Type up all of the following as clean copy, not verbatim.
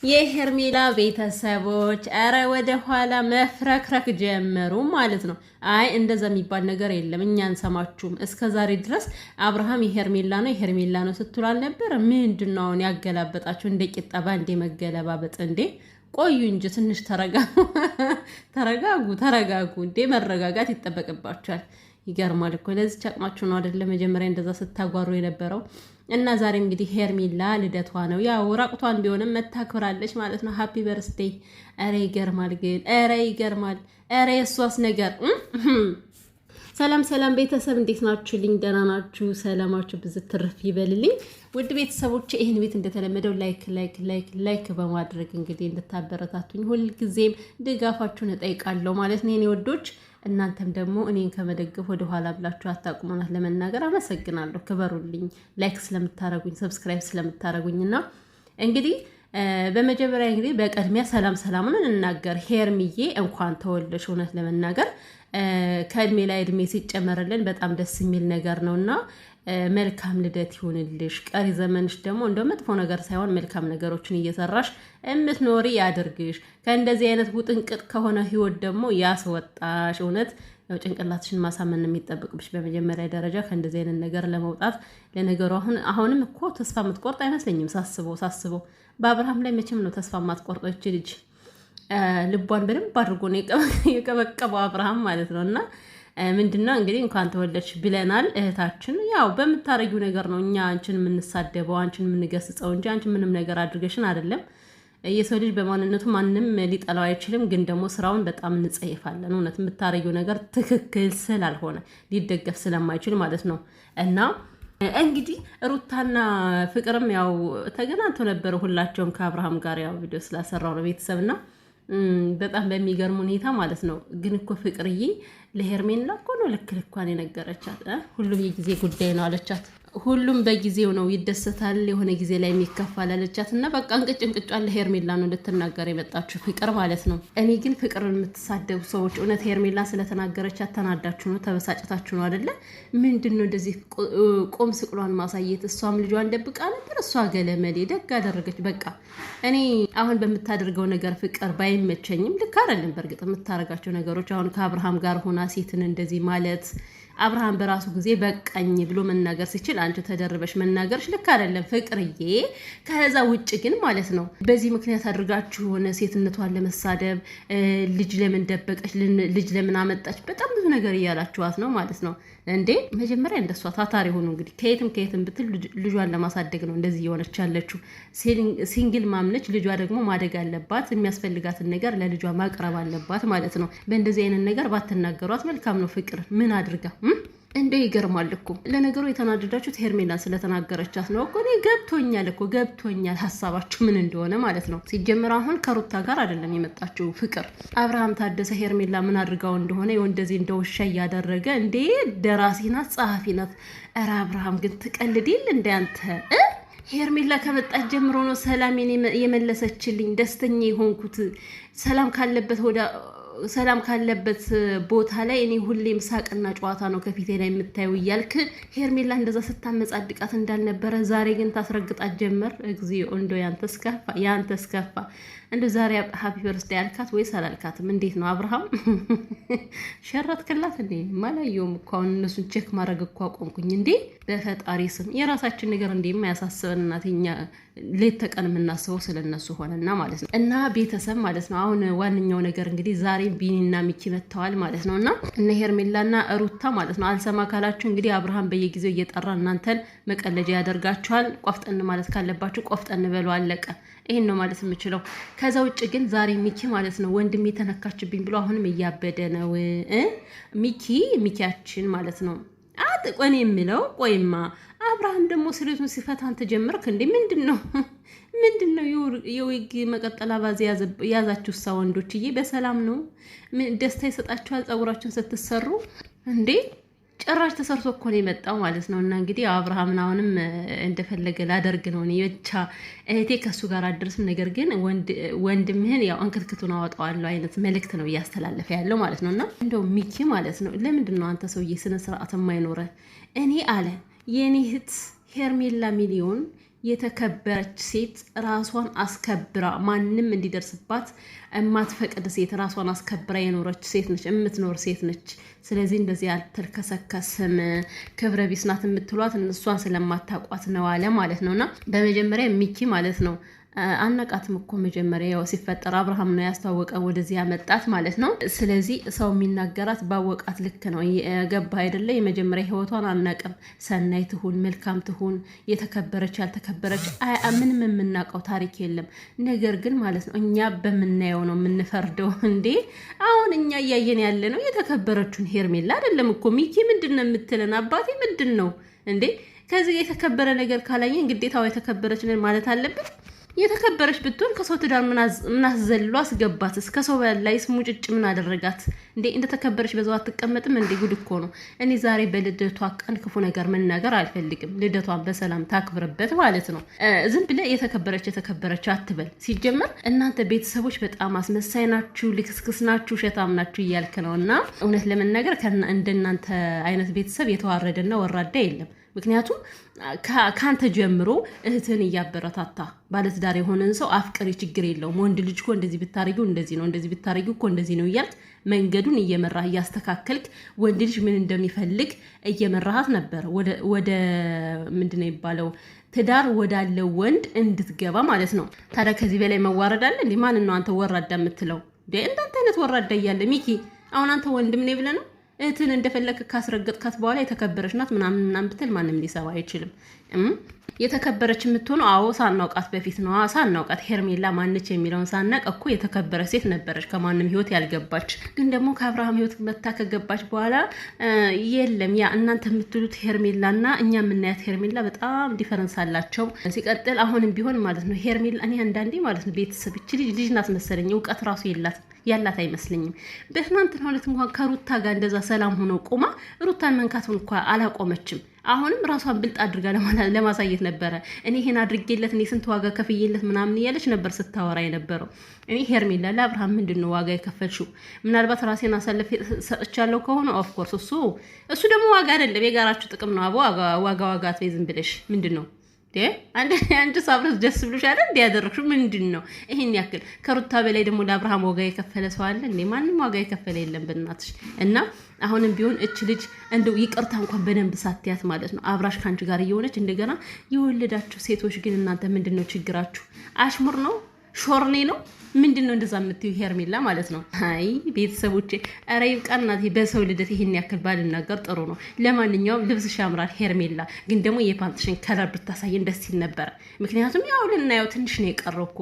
የሄርሜላ ቤተሰቦች አረ ወደ ኋላ መፍረክረክ ጀመሩ ማለት ነው። አይ እንደዛ የሚባል ነገር የለም፣ እኛ አንሰማችሁም። እስከ ዛሬ ድረስ አብርሃም የሄርሜላ ነው የሄርሜላ ነው ስትሉ አልነበረ? ምንድነው አሁን ያገላበጣችሁ? እንደ ቂጣ ባንዴ መገለባበጥ እንዴ? ቆዩ እንጂ ትንሽ ተረጋጉ እንዴ! መረጋጋት ይጠበቅባችኋል። ይገርማል እኮ ለዚህ አቅማችሁ ነው አይደለ? መጀመሪያ እንደዛ ስታጓሩ የነበረው እና ዛሬ እንግዲህ ሄርሜላ ልደቷ ነው። ያው ራቁቷን ቢሆንም መታክብራለች ማለት ነው። ሃፒ በርስዴይ። ኧረ ይገርማል ግን፣ ኧረ ይገርማል። ኧረ የእሷስ ነገር። ሰላም ቤተሰብ እንዴት ናችሁልኝ? ደህና ናችሁ? ሰላማችሁ ብዙ ትርፍ ይበልልኝ። ውድ ቤተሰቦች ይህን ቤት እንደተለመደው ላይክ በማድረግ እንግዲህ እንድታበረታቱኝ ሁልጊዜም ድጋፋችሁን እጠይቃለሁ ማለት ነው የኔ ወዶች። እናንተም ደግሞ እኔን ከመደገፍ ወደ ኋላ ብላችሁ አታቁሙናት ለመናገር አመሰግናለሁ። ክበሩልኝ፣ ላይክ ስለምታረጉኝ፣ ሰብስክራይብ ስለምታረጉኝና እንግዲህ በመጀመሪያ እንግዲህ በቀድሚያ ሰላምን እናገር። ሄርሚዬ እንኳን ተወለሽ። እውነት ለመናገር ከእድሜ ላይ እድሜ ሲጨመርልን በጣም ደስ የሚል ነገር ነውና መልካም ልደት ይሁንልሽ። ቀሪ ዘመንሽ ደግሞ እንደው መጥፎ ነገር ሳይሆን መልካም ነገሮችን እየሰራሽ እምትኖሪ ያድርግሽ። ከእንደዚህ አይነት ውጥንቅጥ ከሆነ ህይወት ደግሞ ያስወጣሽ። እውነት ያው ጭንቅላትሽን ማሳመን የሚጠብቅብሽ በመጀመሪያ ደረጃ ከእንደዚህ አይነት ነገር ለመውጣት። ለነገሩ አሁንም እኮ ተስፋ የምትቆርጥ አይመስለኝም ሳስበው። በአብርሃም ላይ መቼም ነው ተስፋ የማትቆርጠው ይቺ ልጅ። ልቧን በደንብ አድርጎ ነው የቀበቀበው አብርሃም ማለት ነው። እና ምንድነው እንግዲህ እንኳን ተወለድሽ ብለናል እህታችን። ያው በምታረጊው ነገር ነው እኛ አንቺን የምንሳደበው አንቺን የምንገስጸው እንጂ አንቺ ምንም ነገር አድርገሽን አይደለም። የሰው ልጅ በማንነቱ ማንም ሊጠላው አይችልም፣ ግን ደግሞ ስራውን በጣም እንጸይፋለን። እውነት የምታረጊው ነገር ትክክል ስላልሆነ ሊደገፍ ስለማይችል ማለት ነው። እና እንግዲህ ሩታና ፍቅርም ያው ተገናኝተው ነበረ ሁላቸውም ከአብርሃም ጋር ያው ቪዲዮ ስላሰራው ነው ቤተሰብና በጣም በሚገርም ሁኔታ ማለት ነው። ግን እኮ ፍቅርዬ ለሄርሜላ እኮ ነው ልክ ልኳን የነገረቻት። ሁሉም የጊዜ ጉዳይ ነው አለቻት። ሁሉም በጊዜው ነው ይደሰታል፣ የሆነ ጊዜ ላይ የሚከፋል አለቻት። እና በቃ እንቅጫን ለሄርሜላ ነው እንድትናገር የመጣችሁ ፍቅር ማለት ነው። እኔ ግን ፍቅርን የምትሳደቡ ሰዎች እውነት ሄርሜላ ስለተናገረቻት ተናዳችሁ ነው ተበሳጭታችሁ ነው አይደለ? ምንድን ነው እንደዚህ ቆም ስቅሏን ማሳየት? እሷም ልጇን ደብቃ ነበር፣ እሷ ገለመሌ ደግ አደረገች። በቃ እኔ አሁን በምታደርገው ነገር ፍቅር ባይመቸኝም ልክ አይደለም። በእርግጥ የምታደርጋቸው ነገሮች አሁን ከአብርሃም ጋር ሆና ሴትን እንደዚህ ማለት አብርሃም በራሱ ጊዜ በቃኝ ብሎ መናገር ሲችል አንቺ ተደርበሽ መናገርሽ ልክ አይደለም ፍቅርዬ። ከዛ ውጭ ግን ማለት ነው በዚህ ምክንያት አድርጋችሁ ሆነ ሴትነቷን ለመሳደብ ልጅ ለምን ደበቀች፣ ልጅ ለምን አመጣች፣ በጣም ብዙ ነገር እያላችኋት ነው ማለት ነው እንዴ። መጀመሪያ እንደሷ ታታሪ ሆኑ እንግዲህ ከየትም ብትል ልጇን ለማሳደግ ነው እንደዚህ እየሆነች ያለችው። ሲንግል ማምነች፣ ልጇ ደግሞ ማደግ አለባት። የሚያስፈልጋትን ነገር ለልጇ ማቅረብ አለባት ማለት ነው። በእንደዚህ አይነት ነገር ባትናገሯት መልካም ነው። ፍቅር ምን አድርጋ እንደ ይገርማል እኮ። ለነገሩ የተናደዳችሁት ሄርሜላን ስለተናገረቻት ነው እኮ። እኔ ገብቶኛል ሀሳባችሁ ምን እንደሆነ ማለት ነው። ሲጀምር አሁን ከሩታ ጋር አይደለም የመጣችው ፍቅር። አብርሃም ታደሰ ሄርሜላ ምን አድርጋው እንደሆነ እንደዚህ እንደ ውሻ እያደረገ እንዴ። ደራሲ ናት ጸሐፊ ናት። ኧረ አብርሃም ግን ትቀልድል እንደ አንተ። ሄርሜላ ከመጣች ጀምሮ ነው ሰላሜን የመለሰችልኝ፣ ደስተኛ የሆንኩት። ሰላም ካለበት ቦታ ላይ እኔ ሁሌም ሳቅና ጨዋታ ነው ከፊቴ ላይ የምታየው እያልክ ሄርሜላ እንደዛ ስታመጻድቃት እንዳልነበረ ዛሬ ግን ታስረግጣት ጀመር። እግዚኦ እንደው ያንተስ ከፋ። እንደ ዛሬ ሃፒ በርስዴይ አልካት ወይስ አላልካትም? እንዴት ነው አብርሃም? ሸረትክላት እንዴ? ማላየውም እኮ አሁን እነሱን ቼክ ማድረግ እኮ አቆምኩኝ እንዴ። በፈጣሪ ስም የራሳችን ነገር እንዴ የማያሳስበን እናትኛ ሌት ተቀን የምናስበው ስለነሱ ሆነና ማለት ነው። እና ቤተሰብ ማለት ነው አሁን ዋነኛው ነገር እንግዲህ ዛሬ ቢኒና ሚኪ መጥተዋል ማለት ነው። እና እነ ሄርሜላና ሩታ ማለት ነው። አልሰማ ካላችሁ እንግዲህ አብርሃም በየጊዜው እየጠራ እናንተን መቀለጃ ያደርጋችኋል። ቆፍጠን ማለት ካለባችሁ ቆፍጠን በሉ፣ አለቀ። ይሄን ነው ማለት የምችለው። ከዛ ውጭ ግን ዛሬ ሚኪ ማለት ነው ወንድሜ ተነካችብኝ ብሎ አሁንም እያበደ ነው ሚኪያችን ማለት ነው። ቆኔ የምለው ቆይማ አብርሃም ደግሞ ስሬቱን ሲፈታ አንተ ጀመርክ እንዴ? ምንድን ነው የዊግ መቀጠል አባዜ ያዛችሁ ሳ ወንዶችዬ? በሰላም ነው? ደስታ ይሰጣችኋል ጸጉራችሁን ስትሰሩ እንዴ? ጭራሽ ተሰርቶ እኮ ነው የመጣው ማለት ነው። እና እንግዲህ አብርሃምን አሁንም እንደፈለገ ላደርግ ነው እኔ ብቻ እህቴ ከሱ ጋር አደርስም። ነገር ግን ወንድምህን ያው እንክትክቱን አወጣዋለሁ አይነት መልእክት ነው እያስተላለፈ ያለው ማለት ነው። እና እንደው ሚኪ ማለት ነው ለምንድን ነው አንተ ሰውዬ ስነ ስርዓት የማይኖረ? እኔ አለ የኔ እህት ሄርሜላ ሚሊዮን የተከበረች ሴት ራሷን አስከብራ ማንም እንዲደርስባት የማትፈቅድ ሴት ራሷን አስከብራ የኖረች ሴት ነች፣ የምትኖር ሴት ነች። ስለዚህ እንደዚህ አልተልከሰከስም። ክብረ ቢስ ናት የምትሏት እሷን ስለማታውቋት ነው አለ ማለት ነውና በመጀመሪያ ሚኪ ማለት ነው አነቃትም እኮ መጀመሪያ ያው ሲፈጠር አብርሃም ነው ያስተዋወቀው ወደዚህ ያመጣት ማለት ነው። ስለዚህ ሰው የሚናገራት ባወቃት ልክ ነው። ገባ አይደለ? የመጀመሪያ ህይወቷን አናቅም። ሰናይ ትሁን መልካም ትሁን የተከበረች ያልተከበረች ምንም የምናውቀው ታሪክ የለም። ነገር ግን ማለት ነው እኛ በምናየው ነው የምንፈርደው። እንዴ አሁን እኛ እያየን ያለ ነው የተከበረችውን ሄርሜላ አይደለም እኮ ሚኪ። ምንድን ነው የምትለን አባቴ? ምንድን ነው እንዴ? ከዚህ የተከበረ ነገር ካላየን ግዴታው የተከበረች ነን ማለት አለብን? የተከበረች ብትሆን ከሰው ትዳር ምናዘሉ አስገባት? እስከ ሰው በላይስ ሙጭጭ ምን አደረጋት እንዴ? እንደተከበረች በዛው አትቀመጥም እንዴ? ጉድ እኮ ነው። እኔ ዛሬ በልደቷ ቀን ክፉ ነገር መናገር አልፈልግም። ልደቷን በሰላም ታክብርበት ማለት ነው። ዝም ብለህ የተከበረች አትበል። ሲጀመር እናንተ ቤተሰቦች በጣም አስመሳይ ናችሁ፣ ልክስክስ ናችሁ፣ ሸታም ናችሁ እያልክ ነው። እና እውነት ለመናገር እንደናንተ አይነት ቤተሰብ የተዋረደና ወራዳ የለም። ምክንያቱም ከአንተ ጀምሮ እህትን እያበረታታ ባለትዳር የሆነን ሰው አፍቅሪ፣ ችግር የለውም፣ ወንድ ልጅ እኮ እንደዚህ ብታረጊው እንደዚህ ነው፣ እንደዚህ ብታረጊው እኮ እንደዚህ ነው እያልክ መንገዱን እየመራህ እያስተካከልክ ወንድ ልጅ ምን እንደሚፈልግ እየመራሃት ነበረ ወደ ምንድነው የሚባለው ትዳር ወዳለው ወንድ እንድትገባ ማለት ነው። ታዲያ ከዚህ በላይ መዋረድ አለ እንዴ? ማን ነው አንተ ወራዳ የምትለው? እንዳንተ አይነት ወራዳ እያለ ሚኪ አሁን አንተ ወንድም ነኝ ብለህ ነው እህትን እንደፈለክ ካስረገጥካት በኋላ የተከበረች ናት ምናምን ብትል ማንም ሊሰማ አይችልም። የተከበረች የምትሆነው አዎ ሳናውቃት በፊት ነው። ሳናውቃት ሄርሜላ ማነች የሚለውን ሳናቅ እኮ የተከበረ ሴት ነበረች፣ ከማንም ህይወት ያልገባች። ግን ደግሞ ከአብርሃም ህይወት መታ ከገባች በኋላ የለም ያ እናንተ የምትሉት ሄርሜላና እኛ የምናያት ሄርሜላ በጣም ዲፈረንስ አላቸው። ሲቀጥል አሁንም ቢሆን ማለት ነው ሄርሜላ እኔ አንዳንዴ ማለት ነው ቤተሰብ እቺ ልጅ ናት መሰለኝ እውቀት ራሱ ያላት አይመስለኝም። በትናንትና ሁለት እንኳን ከሩታ ጋር እንደዛ ሰላም ሆኖ ቆማ ሩታን መንካቱን እንኳን አላቆመችም። አሁንም ራሷን ብልጥ አድርጋ ለማሳየት ነበረ። እኔ ይሄን አድርጌለት እኔ ስንት ዋጋ ከፍዬለት ምናምን እያለች ነበር ስታወራ የነበረው። እኔ ሄርሜላ ለአብርሃም ምንድን ነው ዋጋ የከፈልሽው? ምናልባት ራሴን አሳልፌ ሰጥቻለሁ ከሆነ ኦፍኮርስ እሱ ደግሞ ዋጋ አይደለም የጋራችሁ ጥቅም ነው። አቦ ዋጋ አትበይ ዝም ብለሽ ምንድን ነው አንድ ሳብረስ ደስ ብሎሽ አይደል እንዲያደርግሽው ምንድን ነው ይሄን ያክል? ከሩታ በላይ ደግሞ ለአብርሃም ዋጋ የከፈለ ሰው አለ እንዴ? ማንም ዋጋ የከፈለ የለም በእናትሽ። እና አሁንም ቢሆን እች ልጅ እንደው ይቅርታ እንኳን በደንብ ሳትያት ማለት ነው አብራሽ ካንቺ ጋር እየሆነች እንደገና የወለዳችሁ ሴቶች ግን እናንተ ምንድን ነው ችግራችሁ? አሽሙር ነው ሾርኔ ነው ምንድን ነው እንደዛ የምትዩ ሄርሜላ ማለት ነው። አይ ቤተሰቦቼ ኧረ ይብቃ እናቴ። በሰው ልደት ይሄን ያክል ባልናገር ጥሩ ነው። ለማንኛውም ልብስሽ ያምራል ሄርሜላ፣ ግን ደግሞ የፓንትሽን ከለር ብታሳየን ደስ ይል ነበረ። ምክንያቱም ያው ልናየው ትንሽ ነው የቀረው እኮ።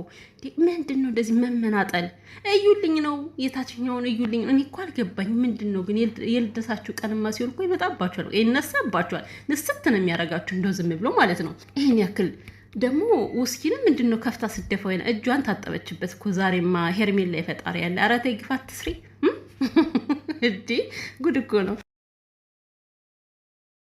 ምንድን ነው እንደዚህ መመናጠል? እዩልኝ ነው የታችኛውን እዩልኝ። እኔ እኮ አልገባኝ ምንድን ነው ግን የልደታችሁ ቀንማ ሲሆን እኮ ይመጣባችኋል፣ ይነሳባችኋል፣ ንስት ነው የሚያደርጋችሁ እንደው ዝም ብሎ ማለት ነው። ይሄን ያክል ደግሞ ውስኪንም ምንድን ነው ከፍታ ስደፋ ወይ እጇን ታጠበችበት እኮ ዛሬማ ሄርሜላ የፈጣሪ ያለ። ኧረ ተይ ግፋት ትስሪ እንዴ! ጉድ እኮ ነው።